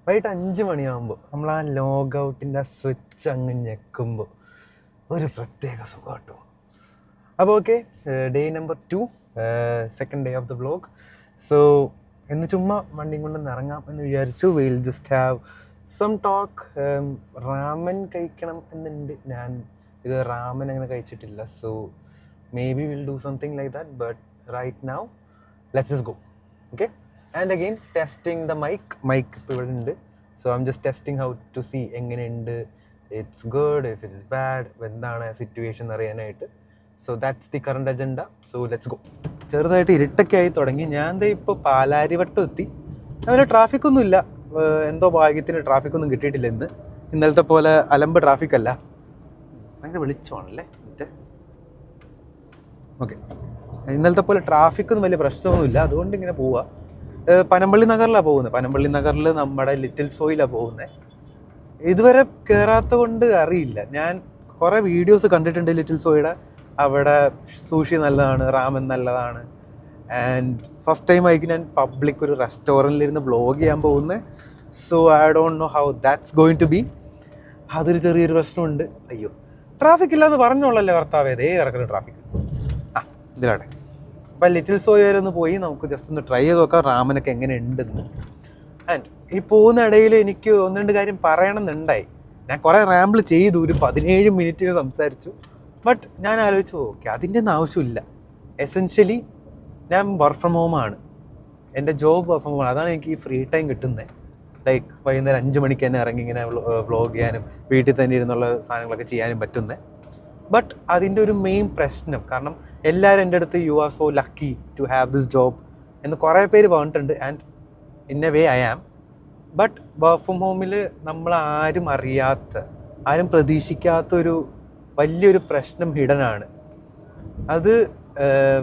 വൈകിട്ട് 5 മണിയാകുമ്പോൾ നമ്മൾ ആ ലോഗ് ഔട്ടിൻ്റെ സ്വിച്ച് അങ്ങ് ഞെക്കുമ്പോൾ ഒരു പ്രത്യേക സുഖം കേട്ടോ. അപ്പോൾ okay, day number 2, second day of the vlog. So എന്ന് ചുമ്മാ വണ്ടിയും കൊണ്ട് ഇറങ്ങാം എന്ന് വിചാരിച്ചു. Will just have some talk. Ramen കഴിക്കണം എന്നുണ്ട്. ഞാൻ ഇത് റാമൻ അങ്ങനെ കഴിച്ചിട്ടില്ല. So maybe will do something like that. But right now let's just go. Okay, and again testing the mic ഇപ്പോൾ ഇവിടെ ഉണ്ട്. So I M just testing how to see എങ്ങനെയുണ്ട്, it's good, if it's bad, എന്താണ് situation അറിയാനായിട്ട്. So that's the current agenda. So let's go. ചെറുതായിട്ട് ഇരുട്ടൊക്കെ ആയി തുടങ്ങി. ഞാൻ ദേ ഇപ്പോൾ പാലാരിവട്ടം എത്തി. അതുപോലെ ട്രാഫിക്കൊന്നും ഇല്ല. എന്തോ ഭാഗ്യത്തിന് ട്രാഫിക്കൊന്നും കിട്ടിയിട്ടില്ല ഇന്ന്. ഇന്നലത്തെ പോലെ അലമ്പ് ട്രാഫിക്കല്ല. ഭയങ്കര വെളിച്ചമാണല്ലേ എന്നിട്ട്. ഓക്കെ, ഇന്നലത്തെ പോലെ ട്രാഫിക്കൊന്നും വലിയ പ്രശ്നമൊന്നുമില്ല. അതുകൊണ്ട് ഇങ്ങനെ പോവുക. പനമ്പള്ളി നഗറിലാണ് പോകുന്നത്. പനമ്പള്ളി നഗറിൽ നമ്മുടെ ലിറ്റിൽ സോയിലാണ് പോകുന്നത്. ഇതുവരെ കയറാത്ത കൊണ്ട് അറിയില്ല. ഞാൻ കുറേ വീഡിയോസ് കണ്ടിട്ടുണ്ട് ലിറ്റിൽ സോയുടെ. അവിടെ സൂഷി നല്ലതാണ്, റാമൻ നല്ലതാണ്. ആൻഡ് ഫസ്റ്റ് ടൈം ആയിരിക്കും ഞാൻ പബ്ലിക് ഒരു റെസ്റ്റോറൻറ്റിലിരുന്ന് വ്ലോഗ് ചെയ്യാൻ പോകുന്നത്. So I don't know how that's going to be. അതൊരു ചെറിയൊരു പ്രശ്നമുണ്ട്. അയ്യോ, ട്രാഫിക് ഇല്ലയെന്ന് പറഞ്ഞോളല്ലേ ഭർത്താവേ, ദേ കിടക്കുന്ന ട്രാഫിക്. ഇതിലാട്ടെ. അപ്പം ലിറ്റിൽ സോയ വരെ ഒന്ന് പോയി നമുക്ക് ജസ്റ്റ് ഒന്ന് ട്രൈ ചെയ്ത് നോക്കാം റാമനൊക്കെ എങ്ങനെ ഉണ്ടെന്ന്. ആൻഡ് ഈ പോകുന്ന ഇടയിൽ എനിക്ക് ഒന്ന് രണ്ട് കാര്യം പറയണമെന്നുണ്ടായി. ഞാൻ കുറേ റാമ്പിൾ ചെയ്തു, ഒരു 17 മിനിറ്റിന് സംസാരിച്ചു. ബട്ട് ഞാൻ ആലോചിച്ചു, ഓക്കെ അതിൻ്റെ ഒന്നും ആവശ്യമില്ല. എസെൻഷ്യലി ഞാൻ വർക്ക് ഫ്രം ഹോമാണ്. എൻ്റെ ജോബ് വർക്ക് ഫ്രം ഹോമാണ്. അതാണ് എനിക്ക് ഈ ഫ്രീ ടൈം കിട്ടുന്നത്. ലൈക്ക് വൈകുന്നേരം 5 മണിക്ക് തന്നെ ഇറങ്ങി ഇങ്ങനെ വ്ലോഗ് ചെയ്യാനും വീട്ടിൽ തന്നെ ഇരുന്നുള്ള സാധനങ്ങളൊക്കെ ചെയ്യാനും പറ്റുന്നത്. ബട്ട് അതിൻ്റെ ഒരു മെയിൻ പ്രശ്നം, കാരണം എല്ലാവരും എൻ്റെ അടുത്ത് you are so lucky to have this job എന്ന് കുറേ പേര് പറഞ്ഞിട്ടുണ്ട്. And in a way I am. But work from ഹോമിൽ നമ്മൾ ആരും പ്രതീക്ഷിക്കാത്തൊരു വലിയൊരു പ്രശ്നം ഹിഡനാണ്. അത്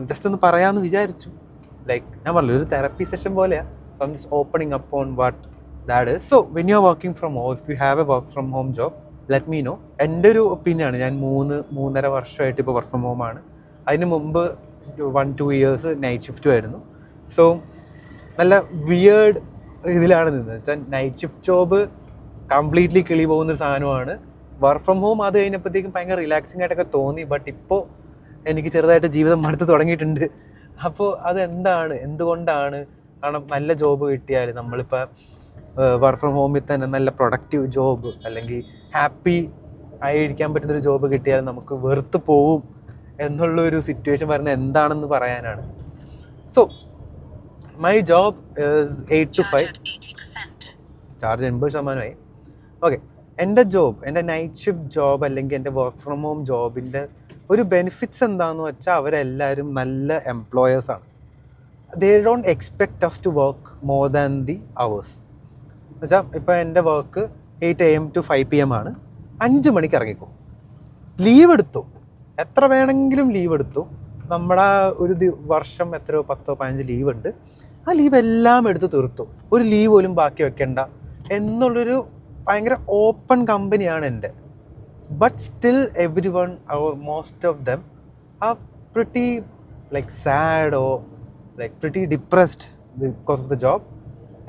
ജസ്റ്റ് ഒന്ന് പറയാമെന്ന് വിചാരിച്ചു. ലൈക്ക് ഞാൻ പറഞ്ഞു, ഒരു തെറപ്പി സെഷൻ പോലെയാണ്. So I'm just opening up on what that is. So when you are working from home, if you have a work from home job, let me know. എൻ്റെ ഒരു ഒപ്പീനിയനാണ്. ഞാൻ 3.5 വർഷമായിട്ട് ഇപ്പോൾ വർക്ക് ഫ്രം ഹോമാണ്. അതിന് മുമ്പ് 1-2 years night ഷിഫ്റ്റും ആയിരുന്നു. So നല്ല weird ഇതിലാണ് നിന്നത്. വെച്ചാൽ നൈറ്റ് ഷിഫ്റ്റ് ജോബ് കംപ്ലീറ്റ്ലി കിളി പോകുന്നൊരു സാധനമാണ്. വർക്ക് ഫ്രം ഹോം അത് കഴിഞ്ഞപ്പോഴത്തേക്കും ഭയങ്കര റിലാക്സിങ് ആയിട്ടൊക്കെ തോന്നി. ബട്ട് ഇപ്പോൾ എനിക്ക് ചെറുതായിട്ട് ജീവിതം മടുത്ത് തുടങ്ങിയിട്ടുണ്ട്. അപ്പോൾ എന്തുകൊണ്ടാണ്? കാരണം നല്ല ജോബ് കിട്ടിയാൽ, നമ്മളിപ്പോൾ വർക്ക് ഫ്രം ഹോമിൽ തന്നെ നല്ല പ്രൊഡക്റ്റീവ് ജോബ് അല്ലെങ്കിൽ ഹാപ്പി ആയിരിക്കാൻ പറ്റുന്നൊരു ജോബ് കിട്ടിയാൽ നമുക്ക് വെറുത്ത് പോവും എന്നുള്ളൊരു സിറ്റുവേഷൻ വരുന്നത് എന്താണെന്ന് പറയാനാണ്. So my job is 8 to 5. Charge 80%. Okay, എൻ്റെ നൈറ്റ് ഷിഫ്റ്റ് ജോബ് അല്ലെങ്കിൽ എൻ്റെ വർക്ക് ഫ്രം ഹോം ജോബിൻ്റെ ഒരു ബെനിഫിറ്റ്സ് എന്താണെന്ന് വെച്ചാൽ അവരെല്ലാവരും നല്ല എംപ്ലോയേഴ്സാണ്. They don't expect us to work more than the hours. എന്നുവെച്ചാൽ ഇപ്പോൾ എൻ്റെ വർക്ക് 8 AM to 5 PM ആണ്. 5 മണിക്ക് ഇറങ്ങിക്കോ, ലീവ് എടുത്തു, എത്ര വേണമെങ്കിലും ലീവ് എടുത്തു. നമ്മുടെ ഒരു വർഷം എത്രയോ 10-15 ലീവ് ഉണ്ട്. ആ ലീവ് എല്ലാം എടുത്ത് തീർത്തു, ഒരു ലീവ് പോലും ബാക്കി വെക്കണ്ട എന്നുള്ളൊരു ഭയങ്കര ഓപ്പൺ കമ്പനിയാണ് എൻ്റെ. But still every one, most of them are pretty like sad or like pretty depressed because of the job.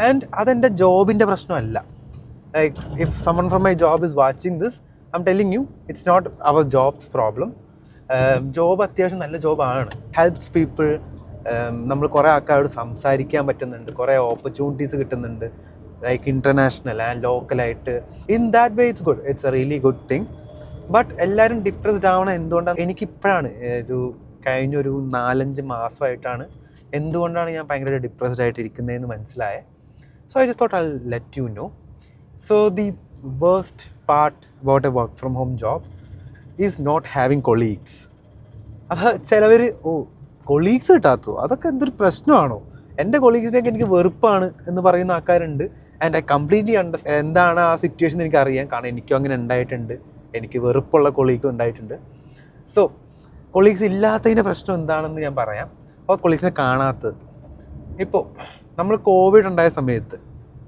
And അതെൻ്റെ ജോബിൻ്റെ പ്രശ്നമല്ല. Like if someone from my job is watching this, I'm telling you, it's not our job's problem. Job അത്യാവശ്യം നല്ല ജോബാണ്, helps people. നമ്മൾ കുറേ ആൾക്കാരോട് സംസാരിക്കാൻ പറ്റുന്നുണ്ട്, കുറേ ഓപ്പർച്യൂണിറ്റീസ് കിട്ടുന്നുണ്ട്, ലൈക്ക് ഇൻ്റർനാഷണൽ ആൻഡ് ലോക്കലായിട്ട്. In that way it's good, it's a really good thing. But എല്ലാവരും ഡിപ്രസ്ഡ് ആവണം എന്തുകൊണ്ടാണ്? എനിക്കിപ്പോഴാണ് കഴിഞ്ഞൊരു 4-5 മാസമായിട്ടാണ് എന്തുകൊണ്ടാണ് ഞാൻ ഭയങ്കര ഡിപ്രസ്ഡ് ആയിട്ട് ഇരിക്കുന്നതെന്ന് മനസ്സിലായത്. So I just thought I'll let you know. So the worst part about a work from home job is not having colleagues. അപ്പോൾ ചിലവർ കൊളീഗ്സ് കിട്ടാത്തോ, അതൊക്കെ എന്തൊരു പ്രശ്നമാണോ? എൻ്റെ കൊളീഗ്സിനെയൊക്കെ എനിക്ക് വെറുപ്പാണ് എന്ന് പറയുന്ന ആൾക്കാരുണ്ട്. ആൻഡ് ഐ കംപ്ലീറ്റ്ലി എന്താണ് ആ സിറ്റുവേഷൻ എനിക്കറിയാം. കാരണം എനിക്കും അങ്ങനെ ഉണ്ടായിട്ടുണ്ട്. എനിക്ക് വെറുപ്പുള്ള കൊളീഗ്സും ഉണ്ടായിട്ടുണ്ട്. സോ കൊളീഗ്സ് ഇല്ലാത്തതിൻ്റെ പ്രശ്നം എന്താണെന്ന് ഞാൻ പറയാം. അപ്പോൾ കൊളീഗ്സിനെ കാണാത്തത്, ഇപ്പോൾ നമ്മൾ കോവിഡ് ഉണ്ടായ സമയത്ത്,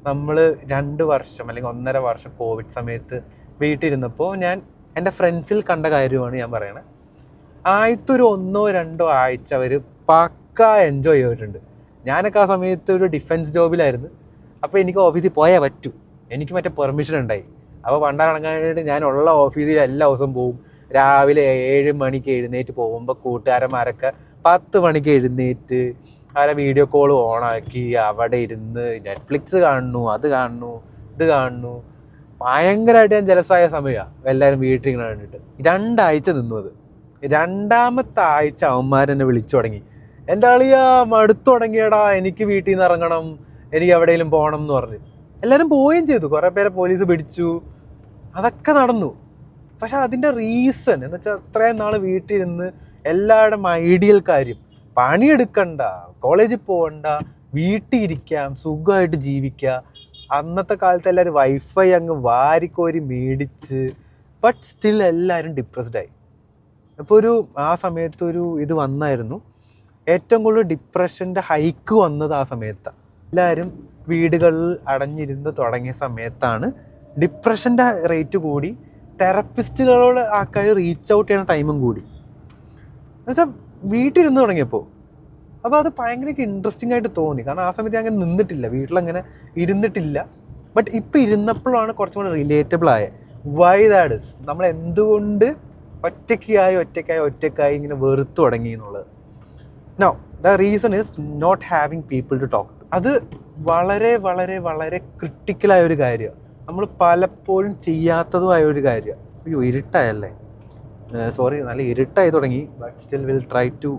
നമ്മൾ 2 വർഷം അല്ലെങ്കിൽ 1.5 വർഷം കോവിഡ് സമയത്ത് വീട്ടിലിരുന്നപ്പോൾ ഞാൻ എൻ്റെ ഫ്രണ്ട്സിൽ കണ്ട കാര്യമാണ് ഞാൻ പറയണത്. ആദ്യത്തെ ഒരു 1-2 ആഴ്ച അവർ പക്ക എൻജോയ് ചെയ്തിട്ടുണ്ട്. ഞാനൊക്കെ ആ സമയത്ത് ഒരു ഡിഫൻസ് ജോബിലായിരുന്നു. അപ്പോൾ എനിക്ക് ഓഫീസിൽ പോയാൽ പറ്റൂ. എനിക്ക് മറ്റേ പെർമിഷൻ ഉണ്ടായി. അപ്പോൾ പണ്ടാണെങ്കിൽ ഞാൻ ഉള്ള ഓഫീസിൽ എല്ലാ ദിവസവും പോവും. രാവിലെ 7 മണിക്ക് എഴുന്നേറ്റ് പോകുമ്പോൾ കൂട്ടുകാരന്മാരൊക്കെ 10 മണിക്ക് എഴുന്നേറ്റ് അവരെ വീഡിയോ കോൾ ഓണാക്കി അവിടെ ഇരുന്ന് നെറ്റ്ഫ്ലിക്സ് കാണുന്നു, അത് കാണുന്നു, ഇത് കാണുന്നു. ഭയങ്കരമായിട്ട് ഞാൻ ജലസായ സമയമാണ് എല്ലാവരും വീട്ടിൽ ഇങ്ങനെ കണ്ടിട്ട്. 2 ആഴ്ച നിന്നു. അത് 2ാമത്തെ ആഴ്ച അവന്മാരെന്നെ വിളിച്ചു തുടങ്ങി. എൻ്റെ അളിയാ മടുത്തു തുടങ്ങിയടാ, എനിക്ക് വീട്ടിൽ നിന്ന് ഇറങ്ങണം, എനിക്ക് എവിടെയെങ്കിലും പോകണം എന്ന് പറഞ്ഞ്. എല്ലാവരും പോവുകയും ചെയ്തു. കുറേ പേരെ പോലീസ് പിടിച്ചു, അതൊക്കെ നടന്നു. പക്ഷെ അതിൻ്റെ റീസൺ എന്ന് വെച്ചാൽ അത്രയും നാൾ വീട്ടിലിരുന്ന് എല്ലാവരുടെയും ഐഡിയൽ കാര്യം പണിയെടുക്കണ്ട, കോളേജിൽ പോകണ്ട, വീട്ടിൽ ഇരിക്കാം, സുഖമായിട്ട് ജീവിക്കുക. അന്നത്തെ കാലത്ത് എല്ലാവരും വൈഫൈ അങ്ങ് വാരിക്കോരി മേടിച്ച്, ബട്ട് സ്റ്റിൽ എല്ലാവരും ഡിപ്രസ്ഡായി. അപ്പോൾ ആ സമയത്ത് ഇത് വന്നായിരുന്നു. ഏറ്റവും കൂടുതൽ ഡിപ്രഷൻ്റെ ഹൈക്ക് വന്നത് ആ സമയത്താണ്. എല്ലാവരും വീടുകളിൽ അടഞ്ഞിരുന്ന് തുടങ്ങിയ സമയത്താണ് ഡിപ്രഷൻ്റെ റേറ്റ് കൂടി. തെറപ്പിസ്റ്റുകളോട് ആൾക്കാർ റീച്ച് ഔട്ട് ചെയ്യുന്ന ടൈമും കൂടി. എന്നുവെച്ചാൽ വീട്ടിലിരുന്ന് തുടങ്ങിയപ്പോൾ. അപ്പോൾ അത് ഭയങ്കര ഇൻട്രസ്റ്റിംഗ് ആയിട്ട് തോന്നി. കാരണം ആ സമയത്ത് ഞാൻ അങ്ങനെ നിന്നിട്ടില്ല, വീട്ടിലങ്ങനെ ഇരുന്നിട്ടില്ല. ബട്ട് ഇപ്പം ഇരുന്നപ്പോഴാണ് കുറച്ചും കൂടെ റിലേറ്റബിൾ ആയത്. വൈ ദാറ്റ് ഇസ്, നമ്മൾ എന്തുകൊണ്ട് ഒറ്റയ്ക്കായി ഇങ്ങനെ വെറുത്തു തുടങ്ങി എന്നുള്ളത്. Now the reason is not having people to talk to. അത് വളരെ വളരെ വളരെ ക്രിട്ടിക്കലായ ഒരു കാര്യമാണ്. നമ്മൾ പലപ്പോഴും ചെയ്യാത്തതുമായ ഒരു കാര്യമാണ്. അയ്യോ ഇരുട്ടായല്ലേ, സോറി, നല്ല ഇരുട്ടായി തുടങ്ങി. But still will try to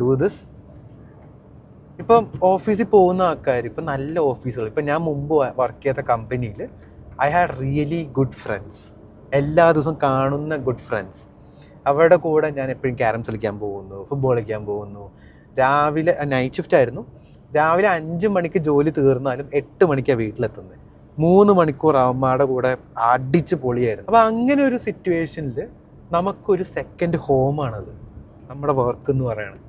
do this. ഇപ്പം ഓഫീസിൽ പോകുന്ന ആൾക്കാർ, ഇപ്പം നല്ല ഓഫീസുകൾ, ഇപ്പം ഞാൻ മുമ്പ് വർക്ക് ചെയ്ത കമ്പനിയിൽ I had really good friends. എല്ലാ ദിവസവും കാണുന്ന ഗുഡ് ഫ്രണ്ട്സ്. അവരുടെ കൂടെ ഞാൻ എപ്പോഴും ക്യാരംസ് കളിക്കാൻ പോകുന്നു, ഫുട്ബോൾ കളിക്കാൻ പോകുന്നു. രാവിലെ നൈറ്റ് ഷിഫ്റ്റ് ആയിരുന്നു. രാവിലെ 5 മണിക്ക് ജോലി തീർന്നാലും 8 മണിക്കാണ് വീട്ടിലെത്തുന്നത്. 3 മണിക്കൂർ അമ്മയുടെ കൂടെ അടിച്ച് പൊളിയായിരുന്നു. അപ്പോൾ അങ്ങനെ ഒരു സിറ്റുവേഷനിൽ നമുക്കൊരു സെക്കൻഡ് ഹോമാണത് നമ്മുടെ വർക്ക് എന്ന് പറയുന്നത്.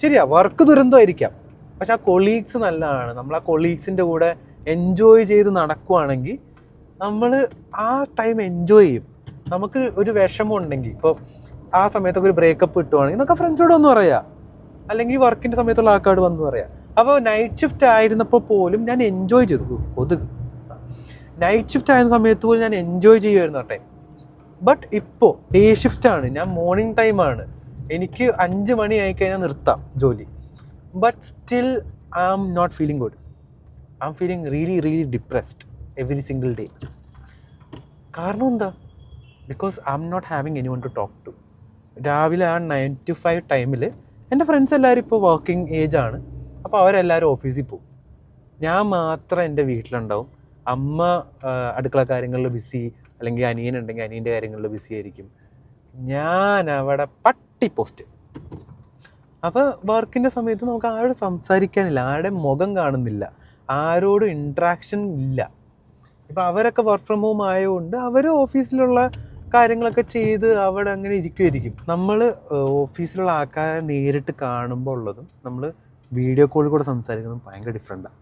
ശരിയാ, വർക്ക് ദുരന്തമായിരിക്കാം, പക്ഷെ ആ കൊളീഗ്സ് നല്ലതാണ്. നമ്മൾ ആ കൊളീഗ്സിൻ്റെ കൂടെ എൻജോയ് ചെയ്ത് നടക്കുവാണെങ്കിൽ നമ്മൾ ആ ടൈം എൻജോയ് ചെയ്യും. നമുക്ക് ഒരു വിഷമം ഉണ്ടെങ്കിൽ, ഇപ്പോൾ ആ സമയത്തൊക്കെ ഒരു ബ്രേക്കപ്പ് കിട്ടുവാണെങ്കിൽ നമുക്ക് ഫ്രണ്ട്സോട് ഒന്ന് പറയാം, അല്ലെങ്കിൽ വർക്കിൻ്റെ സമയത്തുള്ള ആൾക്കാരോട് വന്ന് പറയാം. അപ്പോൾ നൈറ്റ് ഷിഫ്റ്റ് ആയിരുന്നപ്പോൾ പോലും ഞാൻ എൻജോയ് ചെയ്തു. നൈറ്റ് ഷിഫ്റ്റ് ആയിരുന്ന സമയത്ത് പോലും ഞാൻ എൻജോയ് ചെയ്യുമായിരുന്നു ആ ടൈം. ബട്ട് ഇപ്പോൾ ഡേ ഷിഫ്റ്റാണ്, ഞാൻ മോർണിംഗ് ടൈമാണ്. എനിക്ക് 5 മണി ആയിക്കഴിഞ്ഞാൽ നിർത്താം ജോലി. But still I am not feeling good. I am feeling really really depressed every single day. കാരണം എന്താ? Because I am not having anyone to talk to. രാവിലെ ആ 9 to 5 ടൈമിൽ എൻ്റെ ഫ്രണ്ട്സ് എല്ലാവരും ഇപ്പോൾ വർക്കിംഗ് ഏജാണ്. അപ്പോൾ അവരെല്ലാവരും ഓഫീസിൽ പോകും. ഞാൻ മാത്രം എൻ്റെ വീട്ടിലുണ്ടാവും. അമ്മ അടുക്കള കാര്യങ്ങളിൽ ബിസി, അല്ലെങ്കിൽ അനിയനുണ്ടെങ്കിൽ അനിയൻ്റെ കാര്യങ്ങളിൽ ബിസി ആയിരിക്കും. ഞാൻ അവിടെ പട്ടി പോസ്റ്റ്. അപ്പോൾ വർക്കിൻ്റെ സമയത്ത് നമുക്ക് ആരോടും സംസാരിക്കാനില്ല, ആരുടെ മുഖം കാണുന്നില്ല, ആരോടും ഇൻട്രാക്ഷൻ ഇല്ല. ഇപ്പോൾ അവരൊക്കെ വർക്ക് ഫ്രം ഹോം ആയതുകൊണ്ട് അവർ ഓഫീസിലുള്ള കാര്യങ്ങളൊക്കെ ചെയ്ത് അവിടെ അങ്ങനെ ഇരിക്കുമായിരിക്കും. നമ്മൾ ഓഫീസിലുള്ള ആൾക്കാരെ നേരിട്ട് കാണുമ്പോൾ ഉള്ളതും നമ്മൾ വീഡിയോ കോളിൽ കൂടെ സംസാരിക്കുന്നതും ഭയങ്കര ഡിഫറെൻറ്റാണ്.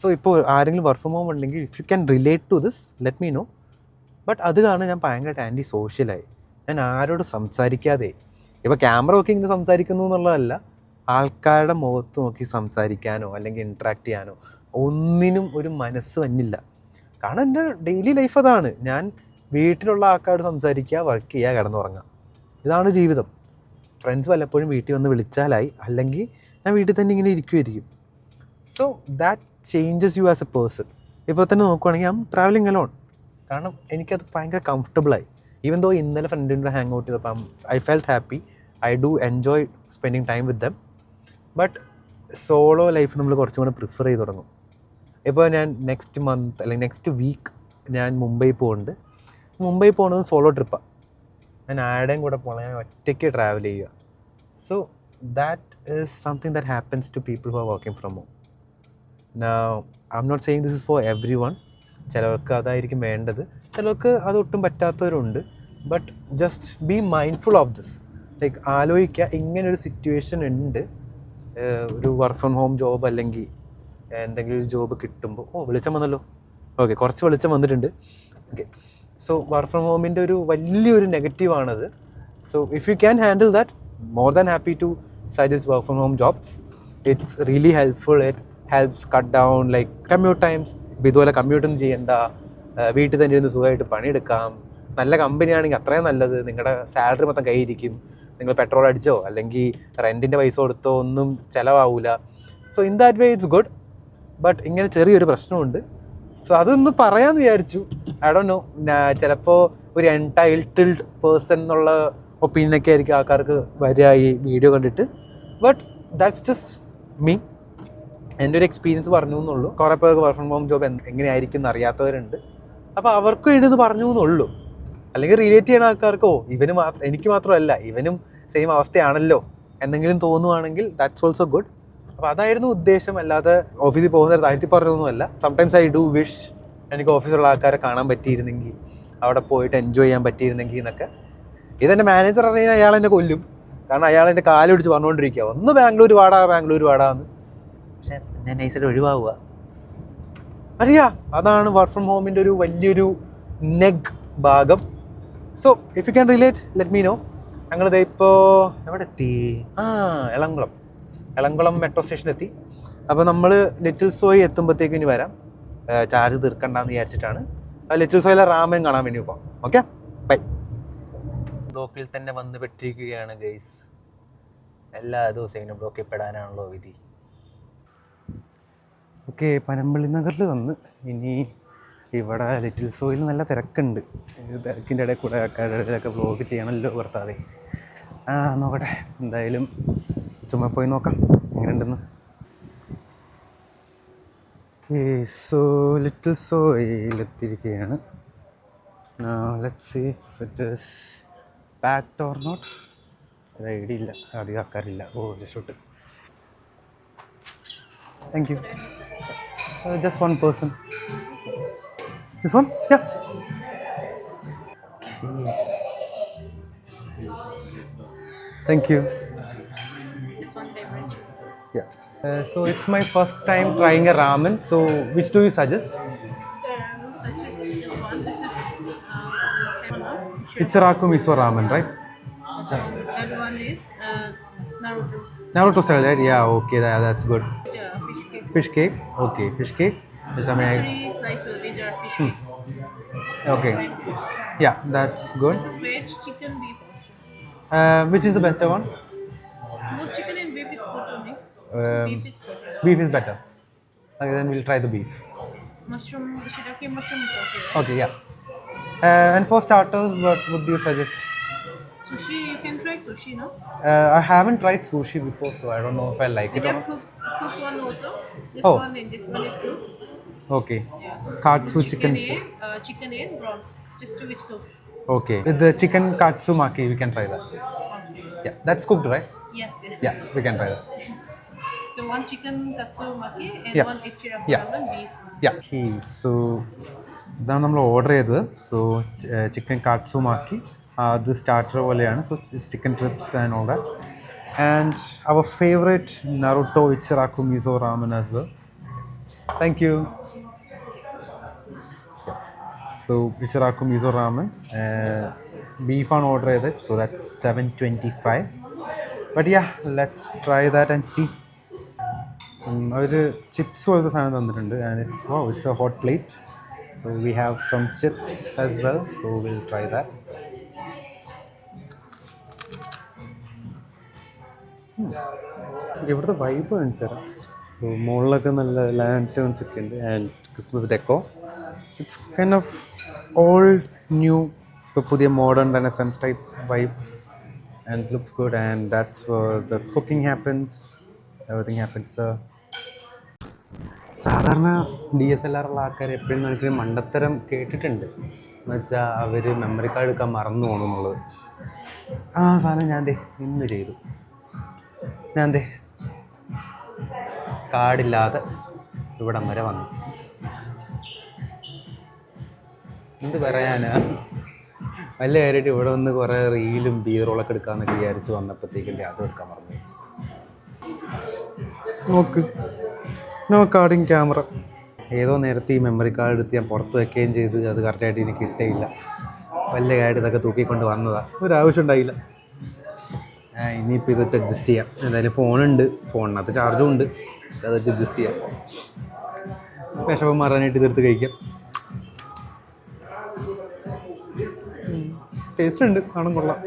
സോ ഇപ്പോൾ ആരെങ്കിലും വർക്ക് ഫ്രം ഹോം ഉണ്ടെങ്കിൽ if you can relate to this let me know. But അത് കാരണം ഞാൻ ഭയങ്കരമായിട്ട് ആൻറ്റി സോഷ്യലായി. ഞാൻ ആരോട് സംസാരിക്കാതെ, ഇപ്പോൾ ക്യാമറ നോക്കി ഇങ്ങനെ സംസാരിക്കുന്നു എന്നുള്ളതല്ല, ആൾക്കാരുടെ മുഖത്ത് നോക്കി സംസാരിക്കാനോ അല്ലെങ്കിൽ ഇൻട്രാക്ട് ചെയ്യാനോ ഒന്നിനും ഒരു മനസ്സ് വന്നില്ല. കാരണം എൻ്റെ ഡെയിലി ലൈഫ് അതാണ്. ഞാൻ വീട്ടിലുള്ള ആൾക്കാരോട് സംസാരിക്കുക, വർക്ക് ചെയ്യുക, കിടന്നുറങ്ങുക, ഇതാണ് ജീവിതം. ഫ്രണ്ട്സ് വല്ലപ്പോഴും വീട്ടിൽ വന്ന് വിളിച്ചാലായി, അല്ലെങ്കിൽ ഞാൻ വീട്ടിൽ തന്നെ ഇങ്ങനെ ഇരിക്കുമായിരിക്കും. So that changes you as a person. ഇപ്പോൾ തന്നെ നോക്കുവാണെങ്കിൽ ഐ ആം ട്രാവലിംഗ് അലോൺ. കാരണം എനിക്കത് ഭയങ്കര കംഫർട്ടബിളായി. ഈവൻ ദോ ഇന്നലെ ഫ്രണ്ടിൻ്റെ ഹാങ് ഔട്ട് ചെയ്തപ്പോൾ I felt happy. I do enjoy spending time with dum. But solo life നമ്മൾ കുറച്ചും കൂടെ പ്രിഫർ ചെയ്ത് തുടങ്ങും. ഇപ്പോൾ ഞാൻ നെക്സ്റ്റ് മന്ത് അല്ലെങ്കിൽ നെക്സ്റ്റ് വീക്ക് ഞാൻ മുംബൈ പോകുന്നുണ്ട്. മുംബൈ പോകുന്നത് സോളോ ട്രിപ്പാണ്. ഞാൻ ആരുടെയും കൂടെ പോകണം, ഞാൻ ഒറ്റയ്ക്ക് ട്രാവൽ ചെയ്യുക. So that is something that happens to people who are working from home. Now I am not saying this is for everyone. ചിലവർക്ക് അതായിരിക്കും വേണ്ടത്, ചിലർക്ക് അതൊട്ടും പറ്റാത്തവരുണ്ട്. But just be mindful of this. Like ആലോചിക്കുക, ഇങ്ങനൊരു situation ഉണ്ട്. ഒരു വർക്ക് ഫ്രം ഹോം ജോബ് അല്ലെങ്കിൽ എന്തെങ്കിലും ഒരു ജോബ് കിട്ടുമ്പോൾ, വെളിച്ചം വന്നല്ലോ, ഓക്കെ, കുറച്ച് വെളിച്ചം വന്നിട്ടുണ്ട്. ഓക്കെ, സോ വർക്ക് ഫ്രം ഹോമിൻ്റെ ഒരു വലിയൊരു നെഗറ്റീവാണത്. So if you can handle that, more than happy to suggest work from home jobs. It's really helpful. It helps cut down like commute times. അപ്പോൾ ഇതുപോലെ കമ്മ്യൂട്ടൊന്നും ചെയ്യേണ്ട, വീട്ടിൽ തന്നെ ഇരുന്ന് സുഖമായിട്ട് പണിയെടുക്കാം. നല്ല കമ്പനിയാണെങ്കിൽ അത്രയും നല്ലത്. നിങ്ങളുടെ സാലറി മൊത്തം കയ്യിരിക്കും. നിങ്ങൾ പെട്രോൾ അടിച്ചോ അല്ലെങ്കിൽ റെൻറ്റിൻ്റെ പൈസ കൊടുത്തോ ഒന്നും ചിലവാവില്ല. So in that way it's good. But ഇങ്ങനെ ചെറിയൊരു പ്രശ്നമുണ്ട്. സോ അതൊന്ന് പറയാമെന്ന് വിചാരിച്ചു. ഐ ഡോണ്ട് നോ, ചിലപ്പോൾ ഒരു എൻടൈറ്റിൽഡ് പേഴ്സൺ എന്നുള്ള ഒപ്പീനിയനൊക്കെ ആയിരിക്കും ആൾക്കാർക്ക് വരിക ഈ വീഡിയോ കണ്ടിട്ട്. But that's just me. എൻ്റെ ഒരു എക്സ്പീരിയൻസ് പറഞ്ഞു എന്നുള്ളൂ. കുറേ പേർക്ക് വർക്ക് ഫ്രം ഹോം ജോബ് എങ്ങനെയായിരിക്കും എന്ന് അറിയാത്തവരുണ്ട്. അപ്പോൾ അവർക്ക് വേണ്ടി ഇത് പറഞ്ഞു എന്നുള്ളൂ. അല്ലെങ്കിൽ റിലേറ്റ് ചെയ്യുന്ന ആൾക്കാർക്കോ എനിക്ക് മാത്രമല്ല ഇവനും സെയിം അവസ്ഥയാണല്ലോ എന്തെങ്കിലും തോന്നുവാണെങ്കിൽ ദാറ്റ്സ് ഓൾസോ ഗുഡ്. അപ്പോൾ അതായിരുന്നു ഉദ്ദേശം. അല്ലാതെ ഓഫീസിൽ പോകുന്നത് താഴ്ത്തി പറഞ്ഞൊന്നുമല്ല. സംടൈംസ് ഐ ഡു വിഷ് എനിക്ക് ഓഫീസിലുള്ള ആൾക്കാരെ കാണാൻ പറ്റിയിരുന്നെങ്കിൽ, അവിടെ പോയിട്ട് എൻജോയ് ചെയ്യാൻ പറ്റിയിരുന്നെങ്കിൽ എന്നൊക്കെ. ഇതെൻ്റെ മാനേജർ അറിയാൻ അയാൾ എന്നെ കൊല്ലും. കാരണം അയാൾ എൻ്റെ കാല് പിടിച്ച് പറഞ്ഞുകൊണ്ടിരിക്കുക, ഒന്ന് ബാംഗ്ലൂർ വാടാന്ന്. പക്ഷെ ഞാൻ നൈസായിട്ട് ഒഴിവാവുക. അറിയാ, അതാണ് വർക്ക് ഫ്രം ഹോമിൻ്റെ ഒരു വലിയൊരു നെഗ് ഭാഗം. So if you can relate let me know. ഞങ്ങളിത് ഇപ്പോൾ എവിടെ എത്തി? എളംകുളം മെട്രോ സ്റ്റേഷനിൽ എത്തി. അപ്പോൾ നമ്മൾ ലിറ്റിൽ സോയ് എത്തുമ്പോഴത്തേക്കും ഇനി വരാം. ചാർജ് തീർക്കണ്ടെന്ന് വിചാരിച്ചിട്ടാണ്. ലിറ്റിൽ സോയിലെ റാമൻ കാണാൻ വേണ്ടി പോകാം. Okay, bye. ബ്ലോക്കിൽ തന്നെ വന്ന് പെട്ടിരിക്കുകയാണ് ഗൈസ്. എല്ലാ ദിവസവും ഇങ്ങനെ ബ്ലോക്കിൽ പെടാനാണല്ലോ വിധി. ഓക്കെ, പനമ്പള്ളി നഗറിൽ വന്ന് ഇനി ഇവിടെ ലിറ്റിൽ സോയിൽ നല്ല തിരക്കുണ്ട്. തിരക്കിൻ്റെ ഇടയിൽ കൂടെ ആൾക്കാരുടെ ഇടയിലൊക്കെ വ്ലോഗ് ചെയ്യണമല്ലോ ഭർത്താവേ. നോക്കട്ടെ, എന്തായാലും ചുമ്മാ പോയി നോക്കാം എങ്ങനെയുണ്ടെന്ന്. ഓക്കെ, സോ ലിറ്റിൽ സോയിലെത്തിയിരിക്കുകയാണ്. Let's see if it is packed or not. ഒരു ഐഡിയ ഇല്ല, അധികം ആൾക്കാരില്ല. Just thank you. Just one person. This one? Yeah. Okay. Thank you. This one beverage. Yeah. So it's my first time trying a ramen. So which do you suggest? So I will suggest this one. This is Ichiraku miso ramen, right? that one is Naruto. Naruto style, right? Yeah. Okay, that's good. Fish cake. Fish cake. Okay, fish cake. Three slice will be the fish cake. Okay. Yeah, that's good. This is veg, chicken, beef. Which is the better one? Both chicken and beef is good only. Beef is good. Beef is better. Okay, then we'll try the beef. Mushroom, shiitake mushroom is okay. Okay, yeah. And for starters, what would you suggest? Sushi, you can try sushi, no? I haven't tried sushi before, so I don't know if I like You it or can not. cook one also. This Oh. one and this one is good. Okay. Yeah. Katsu chicken. Chicken and prawns. Just 2 is cooked. Okay. With the chicken katsu maki, we can try that. Okay. Yeah, that's cooked, right? Yes, yes. Yeah, we can try that. So one chicken tatsumaki and Yeah. one ichiraku Yeah. ramen beef. Yeah. Okay, so ഇതാണ് നമ്മൾ order ചെയ്തത്. So chicken കാട്സു മാക്കി, അത് starter പോലെയാണ്. So chicken strips and all that. And അവർ favourite Naruto Ichiraku miso ramen as well. Thank you. So Ichiraku miso ramen ബീഫാണ് order ചെയ്തത്. So that's 725. But yeah, let's try that and see. അവർ chips പോലത്തെ സാധനം തന്നിട്ടുണ്ട്. And it's a hot plate. So we have some chips as well, so we'll try that. ഇവിടുത്തെ vibe കാണിച്ചുതരാം. So മുകളിലൊക്കെ നല്ല ലാൻറ്റേൺസ് ഒക്കെ ഉണ്ട് and Christmas deco. It's kind of old new, ഇപ്പോൾ പുതിയ modern renaissance type vibe and looks good. And that's the cooking happens, everything happens the. സാധാരണ DSLR ഉള്ള ആൾക്കാർ എപ്പോഴും എനിക്ക് മണ്ടത്തരം കേട്ടിട്ടുണ്ട്. എന്നുവെച്ചാൽ അവർ മെമ്മറി കാർഡ് എടുക്കാൻ മറന്നു പോകണമെന്നുള്ളത്. ആ സാധനം ഞാൻ ഇന്ന് ചെയ്തു. ഞാൻ കാർഡില്ലാതെ ഇവിടം വരെ വന്നു. എന്ത് പറയാനാ, വല്ല കയറിയിട്ട് ഇവിടെ വന്ന് കുറേ റീലും ബീറോളൊക്കെ എടുക്കാമെന്നൊക്കെ വിചാരിച്ച് വന്നപ്പോഴത്തേക്കും അത് എടുക്കാൻ മറന്നു. നോക്ക്, നോ കാർഡിങ് ക്യാമറ. ഏതോ നേരത്തെ ഈ മെമ്മറി കാർഡ് എടുത്ത് ഞാൻ പുറത്ത് വയ്ക്കുകയും ചെയ്ത് അത് കറക്റ്റായിട്ട് എനിക്ക് കിട്ടേയില്ല. വലിയ കാർഡ് ഇതൊക്കെ തൂക്കിക്കൊണ്ട് വന്നതാണ്, ഒരാവശ്യം ഉണ്ടായില്ല. ഇനിയിപ്പോൾ ഇത് വെച്ച് അഡ്ജസ്റ്റ് ചെയ്യാം. എന്തായാലും ഫോണുണ്ട്, ഫോണിനകത്ത് ചാർജും ഉണ്ട്, അത് വെച്ച് അഡ്ജസ്റ്റ് ചെയ്യാം. വിഷമം മാറാനായിട്ട് ഇതെടുത്ത് കഴിക്കാം. ടേസ്റ്റ് ഉണ്ട്, കാണും കൊള്ളാം.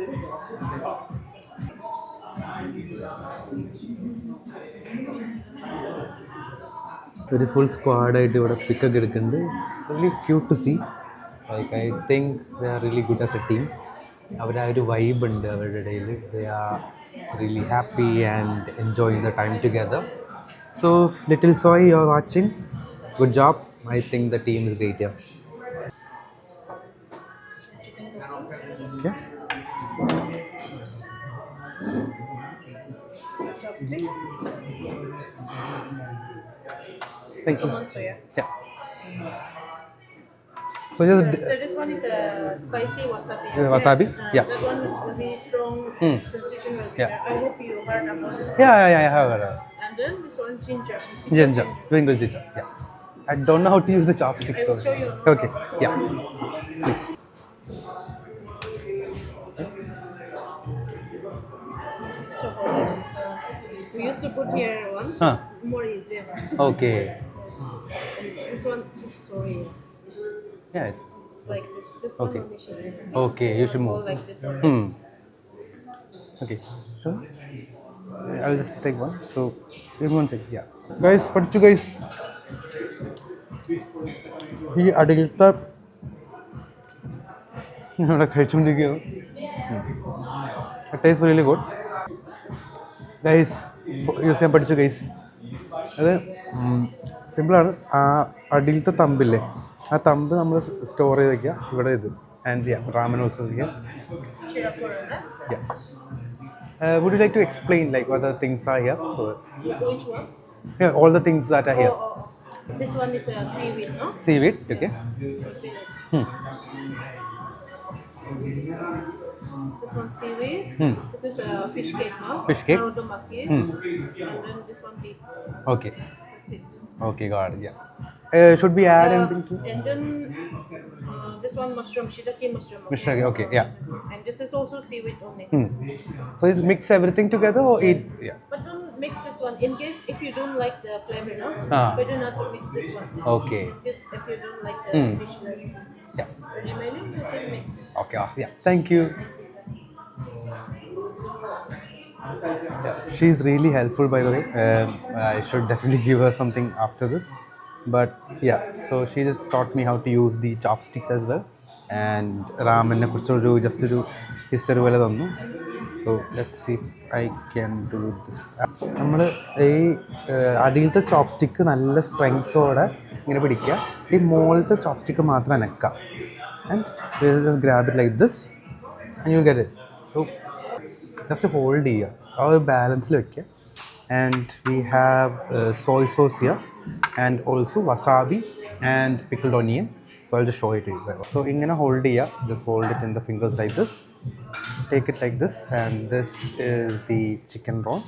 ഒരു ഫുൾ സ്ക്വാഡായിട്ട് ഇവിടെ പിക്കൊക്കെ എടുക്കുന്നുണ്ട്. Really cute to see. Like I think they are really good as a team. അവർ ആ ഒരു വൈബ് ഉണ്ട് അവരുടെ ഇടയിൽ. They are really happy and enjoying the time together. So little Soy, you are watching, good job. I think the team is great. Okay. Thank you. Come on, soya. Yeah. So just So this one is a spicy wasabi. wasabi? Yeah. That one will be strong sensation. Yeah. I hope you heard about this. yeah, I have heard. And then this one ginger. Ginger, twinkle ginger. Yeah. I don't know how to use the chopsticks. I will show you. Okay. Yeah. Please. We used to put here one. Huh. More easier. Okay. This one, sorry, Yeah, it's it's like this. This Okay. one only should. okay. You should Hold move. like this one. Okay. Sure. I'll just take one. So, give me one second. Yeah. Guys, പഠിച്ചു guys. ഈ അടിയിലത്തെ ഇവിടെ കഴിച്ചുകൊണ്ടിരിക്കുന്നു. Taste really good guys. Use ചെയ്യാൻ പഠിച്ചു guys. അത് സിമ്പിളാണ്. ആ അടിയിലത്തെ തമ്പില്ലേ, ആ തമ്പ് നമ്മൾ സ്റ്റോർ ചെയ്ത് വയ്ക്കുക. ഇവിടെ ഇത് ആൻഡ് ചെയ്യാം റാമൻ ഓൾസോ ചെയ്യാം. Would you like to explain like what the things are here? So Which one? yeah, all the things that are here. Oh. This one is a seaweed, no? Seaweed, okay. This one seaweed. This is a fish cake, no? Fish cake. Narutomaki. And then this one beef. Okay. That's it. Okay, got it. Yeah. Should we add anything to And then this one mushroom, shiitake mushroom. Mr. Okay, yeah. And this is also seaweed only. So it's mix everything together or it's yeah. But don't mix this one. In case if you don't like the flavor, no? Ah. Better not to mix this one. Okay. In case if you don't like the fish flavor. Yeah. Remaining you can mix it. Okay, awesome. Yeah. Thank you. Yeah, she's really helpful by the way. I should definitely give her something after this. But yeah, so she just taught me how to use the chopsticks as well. And ramen kuറിച്ചൊരു just ഒരു history പോലെ തന്നു. So let's see if I can do this. നമ്മൾ ഈ അടിയിലത്തെ chopstick നല്ല സ്ട്രെങ്ത്തോടെ ഇങ്ങനെ പിടിക്കുക. ഈ മുകളിലത്തെ ചോപ്സ്റ്റിക്ക് മാത്രം അനക്കുക. And just grab it like this and you'll get it. So just hold ചെയ്യുക, ആ ഒരു ബാലൻസിൽ വെക്കുക. And we have soy sauce here and also wasabi and pickled onion. So I'll just show it to you. So ingana hold ചെയ്യുക, just hold it in the fingers like this. Take it like this, and this is the chicken roll.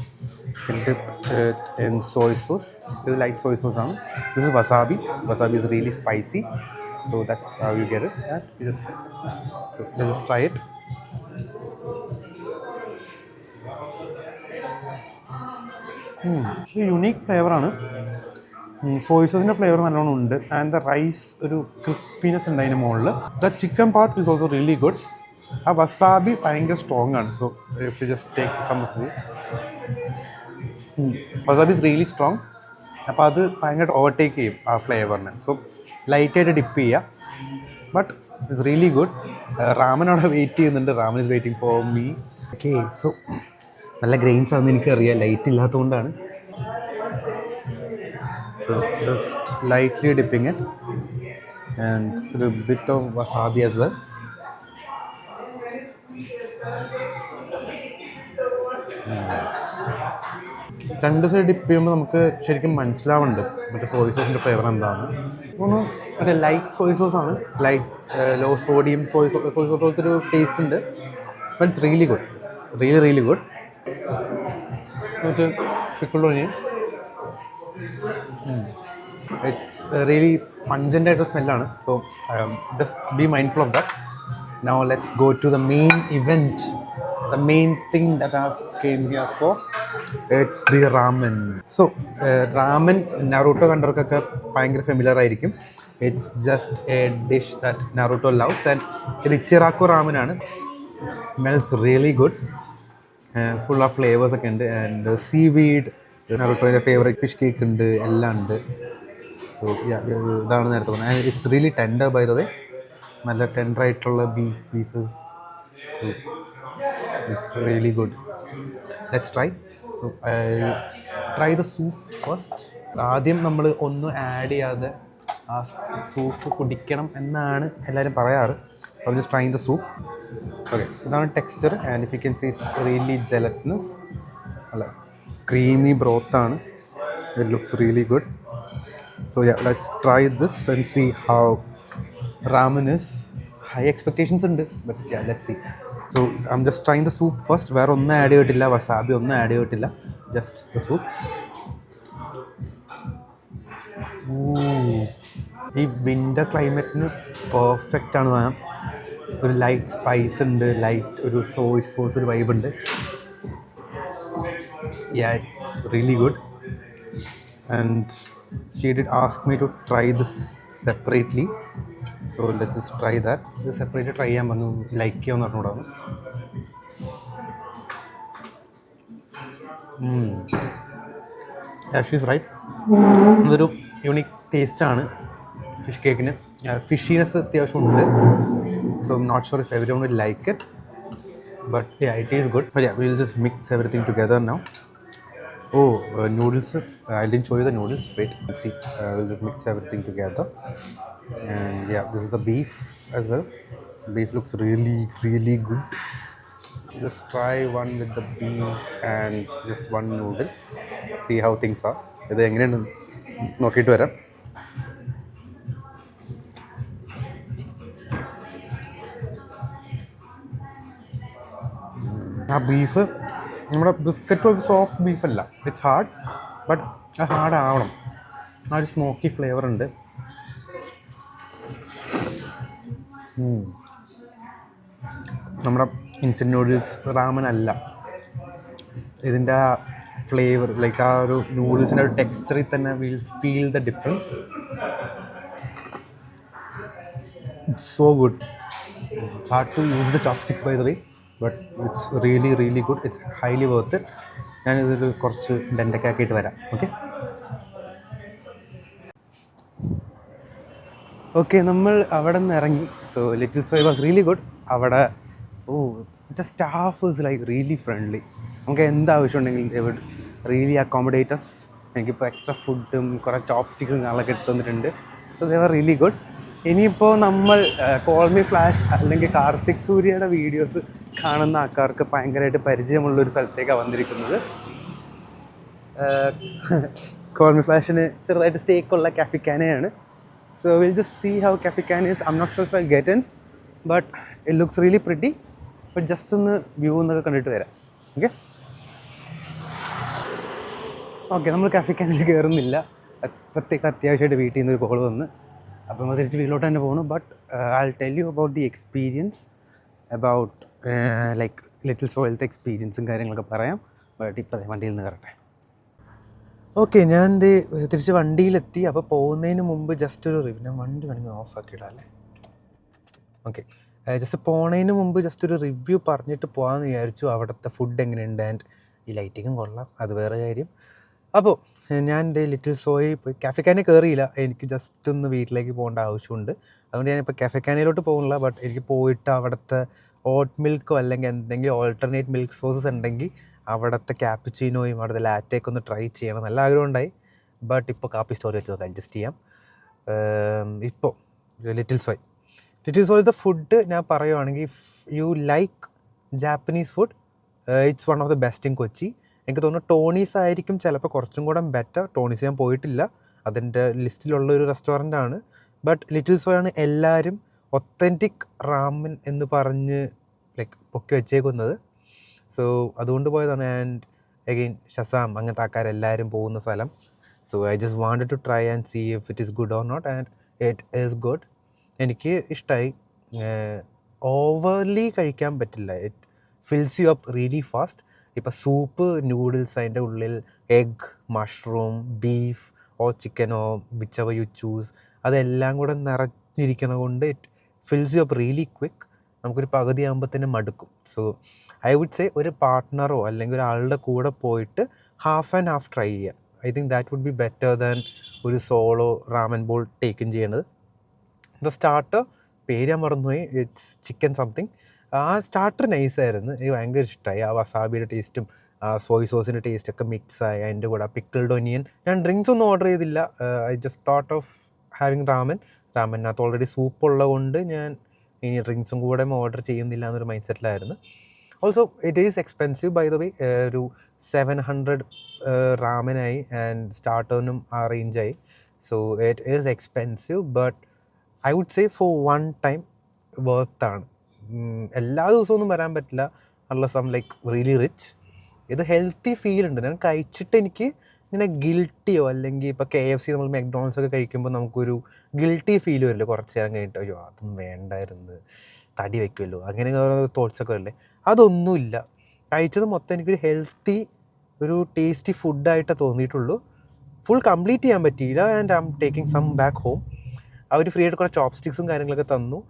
You can dip it in soy sauce. This is light soy sauce. This is wasabi. Wasabi is really spicy, so that's how you get it. Yeah, you just let's just try it. Unique ഫ്ലേവറാണ്. Soy സോസിൻ്റെ flavour നല്ലോണം ഉണ്ട്. And the rice ഒരു crispiness ഉണ്ട് അതിന് മുകളിൽ. The chicken part is also really good. ആ wasabi ഭയങ്കര സ്ട്രോങ് ആണ്. So if you just take some wasabi is really strong. അപ്പോൾ അത് ഭയങ്കര ഓവർടേക്ക് ചെയ്യും ആ ഫ്ലേവറിനെ. സോ ലൈറ്റായിട്ട് ഡിപ്പ് ചെയ്യുക. But it's really good. Ramen അവിടെ വെയിറ്റ് ചെയ്യുന്നുണ്ട്. Ramen is waiting for me. Okay, so നല്ല ഗ്രെയിൻസ് ആണെന്ന് എനിക്കറിയാം, ലൈറ്റ് ഇല്ലാത്തതുകൊണ്ടാണ്. So just lightly dipping it and ഒരു ബിറ്റ് ഓഫ് വസാബി ആസ് വെൽ. രണ്ട് സൈഡ് ഡിപ്പ് ചെയ്യുമ്പോൾ നമുക്ക് ശരിക്കും മനസ്സിലാവുന്നുണ്ട് മറ്റേ സോയ് സോസിൻ്റെ ഫ്ലേവർ എന്താണ്. ഒന്ന് മറ്റേ ലൈറ്റ് സോയ് സോസാണ്, light low sodium soy sauce പോലത്തെ ഒരു ടേസ്റ്റ് ഉണ്ട്. But it's really good, really good. Pickled onion, it's really pungent ആയിട്ടൊരു സ്മെല്ലാണ്. So just be mindful of that. Now let's go to the main event, the main thing that I came here for, it's the ramen. So ramen Naruto കണ്ടവർക്കൊക്കെ ഭയങ്കര familiar ആയിരിക്കും. It's just a dish that Naruto loves, and ഇത് Ichiraku ramen ആണ്. It smells really good. Full of flavours ഒക്കെ ഉണ്ട്. And seaweed, നറുട്ടോൻ്റെ favourite fish cake ഉണ്ട്, എല്ലാം ഉണ്ട്. സോ ഇതാണ് നേരത്തെ പറഞ്ഞത്. And it's really tender by the way, നല്ല ടെൻഡറായിട്ടുള്ള beef pieces. So it's really good. Let's try. So try the soup first. ആദ്യം നമ്മൾ ഒന്നും ആഡ് ചെയ്യാതെ ആ സൂപ്പ് കുടിക്കണം എന്നാണ് എല്ലാവരും പറയാറ്. So I'm just trying the soup. Okay, ഇതാണ് texture. And if you can see it's really gelatinous, അല്ല ക്രീമി ബ്രോത്ത് ആണ്. It looks really good. So let's try this and see how ramen is. High expectations ഉണ്ട്, but let's see. So I M just trying the soup first. വേറെ ഒന്നും add ചെയ്തിട്ടില്ല, wasabi ഒന്നും add ചെയ്തിട്ടില്ല, just the soup. ഈ winter ക്ലൈമറ്റിന് perfect ആണ് ma'am. ഒരു ലൈറ്റ് സ്പൈസ് ഉണ്ട്, ലൈറ്റ് ഒരു സോയ് സോസ് ഒരു വൈബ് ഉണ്ട്. It's really good. And she did ask me to try this separately. So let's just try that. ഇത് സെപ്പറേറ്റ് ട്രൈ ചെയ്യാൻ പറഞ്ഞു, ലൈക്ക് ചെയ്യാമെന്ന് പറഞ്ഞുകൂടാണ്. She's right. ഇതൊരു യൂണിക് ടേസ്റ്റാണ് ഫിഷ് കേക്കിന്. ഫിഷിനെസ് അത്യാവശ്യം ഉണ്ട്. So I'm not sure if everyone will like it, but yeah, it is good. But yeah, we'll just mix everything together now. Oh, noodles. I didn't show you the noodles. Wait, let's see. We'll just mix everything together. And yeah, this is the beef as well. Beef looks really, really good. Just try one with the beef and just one noodle. See how things are. ഇത് എങ്ങനെയാണ് നോക്കിയിട്ട് വരാം. ആ beef നമ്മുടെ biscuit പോലത്തെ soft ബീഫല്ല. It's hard, but ആ hard ആവണം. ആ ഒരു സ്മോക്കി ഫ്ലേവർ ഉണ്ട്. നമ്മുടെ ഇൻസ്റ്റൻറ്റ് നൂഡിൽസ് റാമൻ അല്ല. ഇതിൻ്റെ ആ ഫ്ലേവർ, ലൈക്ക് ആ ഒരു നൂഡിൽസിൻ്റെ ഒരു ടെക്സ്ചറിൽ തന്നെ will feel the difference. It's so good. It's hard to use the chopsticks by the way, but it's really really good. It's highly worth. ഞാനിതിൽ കുറച്ച് ഡെൻറ്റൊക്കെ ആക്കിയിട്ട് വരാം. ഓക്കെ നമ്മൾ അവിടെ നിന്ന് ഇറങ്ങി. So little Soy was really good. അവിടെ the staff is like really friendly. നമുക്ക് എന്താവശ്യം ഉണ്ടെങ്കിലും they would really accommodate us. എനിക്കിപ്പോൾ എക്സ്ട്രാ ഫുഡും കുറേ ചോപ്സ്റ്റിക്സും കാര്യങ്ങളൊക്കെ എടുത്തു തന്നിട്ടുണ്ട്. So they were really good. ഇനിയിപ്പോൾ നമ്മൾ കോൾ മീ ഫ്ലാഷ് അല്ലെങ്കിൽ കാർത്തിക് സൂര്യയുടെ വീഡിയോസ് കാണുന്ന ആൾക്കാർക്ക് ഭയങ്കരമായിട്ട് പരിചയമുള്ളൊരു സ്ഥലത്തേക്കാണ് വന്നിരിക്കുന്നത്. കോൾ മീ ഫ്ലാഷിന് ചെറുതായിട്ട് സ്റ്റേക്കുള്ള കാഫിക്കാനയാണ്. So will just see how കാഫിക്കാന is. I am not sure if I get in, but it looks really pretty. But just ഒന്ന് വ്യൂ എന്നൊക്കെ കണ്ടിട്ട് വരാം. ഓക്കെ നമ്മൾ കാഫിക്കാനിൽ കയറുന്നില്ല. അപ്പോഴത്തേക്ക് അത്യാവശ്യമായിട്ട് വീട്ടിൽ നിന്ന് ഒരു കോൾ വന്ന്, അപ്പോൾ നമ്മൾ തിരിച്ച് വീട്ടിലോട്ട് തന്നെ പോകണം. But I will tell you about the experience, about like little സോയിലത്തെ എക്സ്പീരിയൻസും കാര്യങ്ങളൊക്കെ പറയാം. ബട്ട് ഇപ്പോൾ വണ്ടിയിൽ നിന്ന് കയറട്ടെ. ഓക്കെ, ഞാൻ തിരിച്ച് വണ്ടിയിലെത്തി. അപ്പോൾ പോകുന്നതിന് മുമ്പ് ജസ്റ്റ് ഒരു റിവ്യൂ. ഞാൻ വണ്ടി വേണമെങ്കിൽ ഓഫ് ആക്കിയിടാം അല്ലേ? ഓക്കെ, ജസ്റ്റ് പോണതിന് മുമ്പ് ജസ്റ്റ് ഒരു റിവ്യൂ പറഞ്ഞിട്ട് പോകാമെന്ന് വിചാരിച്ചു. അവിടുത്തെ ഫുഡ് എങ്ങനെയുണ്ട്, ആൻഡ് ഈ ലൈറ്റിങ്ങും കൊള്ളാം, അത് വേറെ കാര്യം. അപ്പോൾ ഞാൻ ലിറ്റിൽ സോയി പോയി. കാഫെക്കാനെ കയറിയില്ല, എനിക്ക് ജസ്റ്റ് ഒന്ന് വീട്ടിലേക്ക് പോകേണ്ട ആവശ്യമുണ്ട്. അതുകൊണ്ട് ഞാനിപ്പോൾ കാഫെക്കാനയിലോട്ട് പോകുന്നില്ല. ബട്ട് എനിക്ക് പോയിട്ട് അവിടുത്തെ ഓട്ട് മിൽക്കോ അല്ലെങ്കിൽ എന്തെങ്കിലും ഓൾട്ടർനേറ്റ് മിൽക്ക് സോസസ് ഉണ്ടെങ്കിൽ അവിടുത്തെ ക്യാപ്പുച്ചീനോയും അവിടുത്തെ ലാറ്റയൊക്കെ ഒന്ന് ട്രൈ ചെയ്യണം, നല്ല ആഗ്രഹം ഉണ്ടായി. ബട്ട് ഇപ്പോൾ കാപ്പി സ്റ്റോറി വെച്ച് നമുക്ക് അഡ്ജസ്റ്റ് ചെയ്യാം. ഇപ്പോൾ ലിറ്റിൽ സോയിലത്തെ ഫുഡ് ഞാൻ പറയുവാണെങ്കിൽ, you like Japanese food, it's one of the best in Kochi. എനിക്ക് തോന്നുന്നു ടോണീസ് ആയിരിക്കും ചിലപ്പോൾ കുറച്ചും കൂടെ ബെറ്റർ. ടോണീസ് ഞാൻ പോയിട്ടില്ല, അതിൻ്റെ ലിസ്റ്റിലുള്ള ഒരു റെസ്റ്റോറൻ്റാണ്. ബട്ട് ലിറ്റിൽ സോയാണ് എല്ലാവരും ഒത്തൻറ്റിക് റാമൻ എന്ന് പറഞ്ഞ് ലൈക്ക് പൊക്കി വെച്ചേക്കുന്നത്. സോ അതുകൊണ്ട് പോയതാണ്. ആൻഡ് അഗെയിൻ ഷസാം അങ്ങനത്തെ ആൾക്കാരെല്ലാവരും പോകുന്ന സ്ഥലം. So I just wanted to try and see if it is good or not. And it is good. എനിക്ക് ഇഷ്ടമായി. ഓവർലി കഴിക്കാൻ പറ്റില്ല. Fills you up really fast. ഇപ്പോൾ സൂപ്പ്, നൂഡിൽസ്, അതിൻ്റെ ഉള്ളിൽ എഗ്, മഷ്റൂം, ബീഫ് ഓ ചിക്കനോ വിച്ച് എവർ യു ചൂസ്, അതെല്ലാം കൂടെ നിറഞ്ഞിരിക്കുന്നത് കൊണ്ട് it fils you up really quick. നമുക്കൊരു പകുതി ആകുമ്പോൾ തന്നെ മടുക്കും. സോ ഐ വുഡ് സേ ഒരു പാർട്ട്ണറോ അല്ലെങ്കിൽ ഒരാളുടെ കൂടെ പോയിട്ട് ഹാഫ് ആൻഡ് ഹാഫ് ട്രൈ ചെയ്യുക. I think that would be better than ഒരു സോളോ റാമൻ ബോൾ ടേക്കൻ ചെയ്യണത്. ദ സ്റ്റാർട്ടർ പേര് ഞാൻ മറന്നുപോയി, ഇറ്റ്സ് ചിക്കൻ സംതിങ്. ആ സ്റ്റാർട്ടർ നൈസായിരുന്നു, എനിക്ക് ഭയങ്കര ഇഷ്ടമായി. ആ വസാബിയുടെ ടേസ്റ്റും ആ സോയ് സോസിൻ്റെ ടേസ്റ്റൊക്കെ മിക്സായി. അതിൻ്റെ കൂടെ പിക്കിൾഡ് ഒനിയൻ. ഞാൻ ഡ്രിങ്ക്സ് ഒന്നും ഓർഡർ ചെയ്തില്ല. I just thought of having റാമനകത്ത് ഓൾറെഡി സൂപ്പ് ഉള്ളത് കൊണ്ട് ഞാൻ ഇനി ഡ്രിങ്ക്സും കൂടെ ഓർഡർ ചെയ്യുന്നില്ല എന്നൊരു മൈൻഡ് സെറ്റിലായിരുന്നു. Also it is expensive by the way. ഒരു 700 റാമനായി ആൻഡ് സ്റ്റാർട്ടറിനും ആ റേഞ്ചായി. So it is expensive but I would say for one time വർത്താണ്. എല്ലാ ദിവസമൊന്നും വരാൻ പറ്റില്ല unless I'm like really rich. ഇത് ഹെൽത്തി ഫീൽ ഉണ്ട്. ഞാൻ കഴിച്ചിട്ട് എനിക്ക് ഇങ്ങനെ ഗിൽട്ടിയോ അല്ലെങ്കിൽ ഇപ്പോൾ KFC നമ്മൾ മെക്ഡോണൾഡ്സ് ഒക്കെ കഴിക്കുമ്പോൾ നമുക്കൊരു ഗിൽട്ടി ഫീൽ വരില്ലേ കുറച്ച് നേരം കഴിഞ്ഞിട്ട്, അയ്യോ അതൊന്നും വേണ്ടായിരുന്നു, തടി വയ്ക്കുമല്ലോ, അങ്ങനെ തോട്ട്സൊക്കെ വരില്ലേ. അതൊന്നുമില്ല. കഴിച്ചത് മൊത്തം എനിക്കൊരു ഹെൽത്തി ഒരു ടേസ്റ്റി ഫുഡായിട്ടേ തോന്നിയിട്ടുള്ളൂ. ഫുൾ കംപ്ലീറ്റ് ചെയ്യാൻ പറ്റിയില്ല and I am taking some back home. അവർ ഫ്രീ ആയിട്ട് കുറേ ചോപ്സ്റ്റിക്സും കാര്യങ്ങളൊക്കെ തന്നു.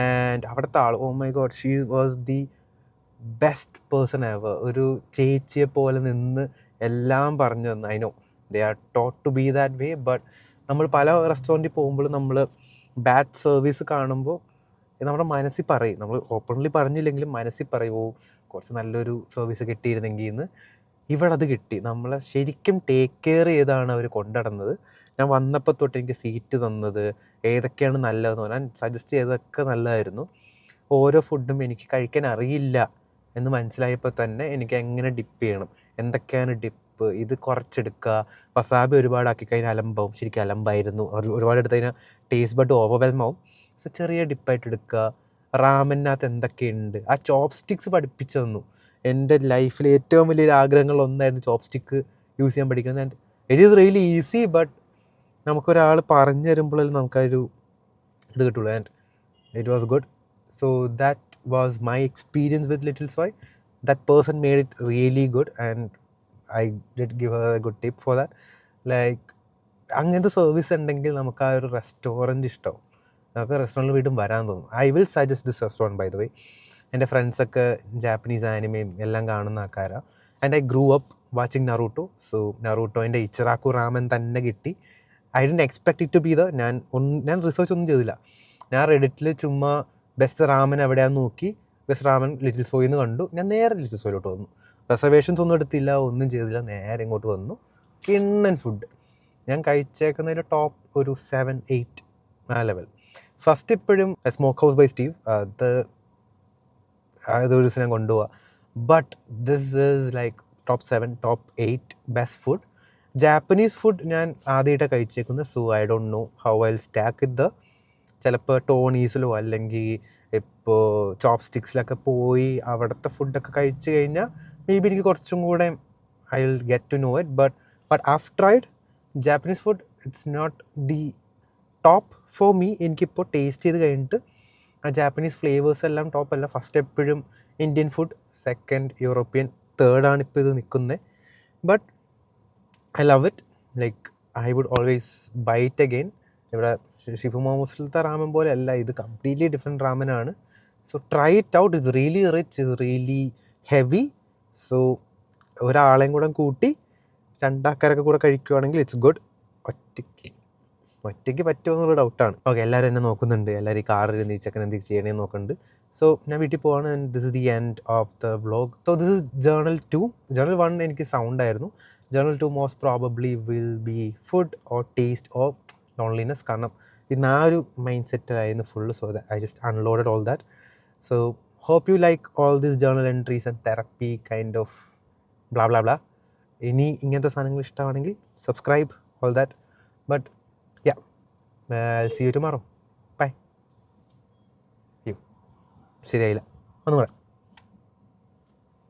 ആൻഡ് അവിടുത്തെ ആൾ, oh my god, she was the best person ever. ഒരു ചേച്ചിയെ പോലെ നിന്ന് എല്ലാം പറഞ്ഞു തന്നു. I know they are taught to be that way, but നമ്മൾ പല റെസ്റ്റോറൻറ്റിൽ പോകുമ്പോൾ നമ്മൾ ബാഡ് സർവീസ് കാണുമ്പോൾ നമ്മുടെ മനസ്സിൽ പറയും, നമ്മൾ ഓപ്പൺലി പറഞ്ഞില്ലെങ്കിലും മനസ്സിൽ പറയും, ഓ കുറച്ച് നല്ലൊരു സർവീസ് കിട്ടിയിരുന്നെങ്കിൽ എന്ന്. ഇവിടെ അത് കിട്ടി. നമ്മളെ ശരിക്കും ടേക്ക് കെയർ ചെയ്താണ് അവർ കൊണ്ടുനടന്നത്. ഞാൻ വന്നപ്പോൾ തൊട്ട് എനിക്ക് സീറ്റ് തന്നത്, ഏതൊക്കെയാണ് നല്ലതെന്ന് പറഞ്ഞാൽ സജസ്റ്റ് ചെയ്തതൊക്കെ നല്ലതായിരുന്നു. ഓരോ ഫുഡും എനിക്ക് കഴിക്കാൻ അറിയില്ല എന്ന് മനസ്സിലായപ്പോൾ തന്നെ എനിക്ക് എങ്ങനെ ഡിപ്പ് ചെയ്യണം, എന്തൊക്കെയാണ് ഡിപ്പ്, ഇത് കുറച്ചെടുക്കുക. വസാബി ഒരുപാടാക്കി കഴിഞ്ഞാൽ അലമ്പാവും. ശരിക്കും അലമ്പായിരുന്നു. ഒരുപാട് എടുത്ത് കഴിഞ്ഞാൽ ടേസ്റ്റ് ബഡ് ഓവർവെൽം ആവും. സോ ചെറിയ ഡിപ്പായിട്ട് എടുക്കുക. റാമനകത്ത് എന്തൊക്കെയുണ്ട്, ആ ചോപ്പ് സ്റ്റിക്സ് പഠിപ്പിച്ചു തന്നു. എൻ്റെ ലൈഫിൽ ഏറ്റവും വലിയൊരു ആഗ്രഹങ്ങളൊന്നായിരുന്നു ചോപ്പ് സ്റ്റിക്ക് യൂസ് ചെയ്യാൻ പഠിക്കുന്നത്. And it is really easy, but നമുക്കൊരാൾ പറഞ്ഞു തരുമ്പോഴല്ലേ നമുക്കൊരു ഇത് കിട്ടുള്ളൂ. And it was good. So that was my experience with Little Soy. That person made it really good and I did give her a good tip for that. Like അങ്ങനത്തെ service ഉണ്ടെങ്കിൽ നമുക്ക് ആ ഒരു റെസ്റ്റോറൻറ്റ് ഇഷ്ടമാവും. നമുക്ക് റെസ്റ്റോറൻറ്റിൽ വീണ്ടും വരാൻ തോന്നും. I will suggest this restaurant by the way. എൻ്റെ ഫ്രണ്ട്സൊക്കെ ജാപ്പനീസ് ആനിമയും എല്ലാം കാണുന്ന ആൾക്കാരാണ്. And I grew up watching Naruto. So നറൂട്ടോൻ്റെ ഇച്ചിറാക്കു റാമൻ തന്നെ കിട്ടി. I didn't expect it to be ഞാൻ റിസർച്ച് ഒന്നും ചെയ്തില്ല. ഞാൻ റെഡിറ്റിൽ ചുമ്മാ ബെസ്റ്റ് റാമൻ എവിടെയാണെന്ന് നോക്കി, ബെസ്റ്റ് റാമൻ ലിറ്റിൽ സോയിൽ നിന്ന് കണ്ടു. ഞാൻ നേരെ ലിറ്റിൽ സോയിലോട്ട് വന്നു. റിസർവേഷൻസ് ഒന്നും എടുത്തില്ല, ഒന്നും ചെയ്തില്ല, നേരെ ഇങ്ങോട്ട് വന്നു. കിണ്ണൻ ഫുഡ്. ഞാൻ കഴിച്ചേക്കുന്നതിൽ ടോപ്പ് ഒരു 7-8 ആ ലെവൽ. ഫസ്റ്റ് ഇപ്പോഴും സ്മോക്ക് ഹൗസ് ബൈ സ്റ്റീവ്, അതൊരു ദിവസം ഞാൻ കൊണ്ടുപോവാം. But this is like top 7, top 8 best food. Japanese food ഞാൻ ആദ്യമായിട്ടാണ് കഴിച്ചേക്കുന്നത്. So I don't know how I will stack with the, ചിലപ്പോൾ ടോണീസിലോ അല്ലെങ്കിൽ ഇപ്പോൾ ചോപ്പ് സ്റ്റിക്സിലൊക്കെ പോയി അവിടുത്തെ ഫുഡൊക്കെ കഴിച്ച് കഴിഞ്ഞാൽ മേ ബി എനിക്ക് കുറച്ചും കൂടെ I will get to know it. But after tried Japanese food, it's not the top for me. എനിക്കിപ്പോൾ ടേസ്റ്റ് ചെയ്ത് കഴിഞ്ഞിട്ട് ആ ജാപ്പനീസ് ഫ്ലേവേഴ്സ് എല്ലാം ടോപ്പ് അല്ല. ഫസ്റ്റ് എപ്പോഴും ഇന്ത്യൻ ഫുഡ്, സെക്കൻഡ് യൂറോപ്യൻ, തേർഡാണ് ഇപ്പോൾ ഇത് നിൽക്കുന്നത്. But I love it. Like I would always buy it again. ഇവിടെ ഷിഫു മോമോസിലത്തെ റാമൻ പോലെ അല്ല, ഇത് കംപ്ലീറ്റ്ലി ഡിഫറെൻറ്റ് റാമനാണ്. So try it out. It's really rich, it's really heavy. So ഒരാളെയും കൂടെ കൂട്ടി 2 ആൾക്കാരൊക്കെ കൂടെ കഴിക്കുകയാണെങ്കിൽ ഇറ്റ്സ് ഗുഡ്. ഒറ്റയ്ക്ക് പറ്റുമോ എന്നുള്ള ഡൗട്ടാണ്. ഓക്കെ, എല്ലാവരും എന്നെ നോക്കുന്നുണ്ട്. എല്ലാവരും ഈ കാറിൽ ഈ ചെക്കൻ എന്തെങ്കിലും ചെയ്യണമെന്ന് നോക്കുന്നുണ്ട്. സോ ഞാൻ വീട്ടിൽ പോവാണ്. And this is the end of the vlog. So this is journal 2. Journal 1 എനിക്ക് സൗണ്ട് ആയിരുന്നു. Journal 2 most probably will be food or taste or loneliness. കാരണം ഇന്ന് ആ ഒരു മൈൻഡ് സെറ്റിലായിരുന്നു full. So I just unloaded all that. So hope you like all this journal entries and therapy kind of blah blah blah. ഇനി ഇങ്ങനത്തെ സാധനങ്ങൾ ഇഷ്ടമാണെങ്കിൽ subscribe all that. But yeah, see you tomorrow. Bye. ശരിയായില്ല, ഒന്നും കൂടെ.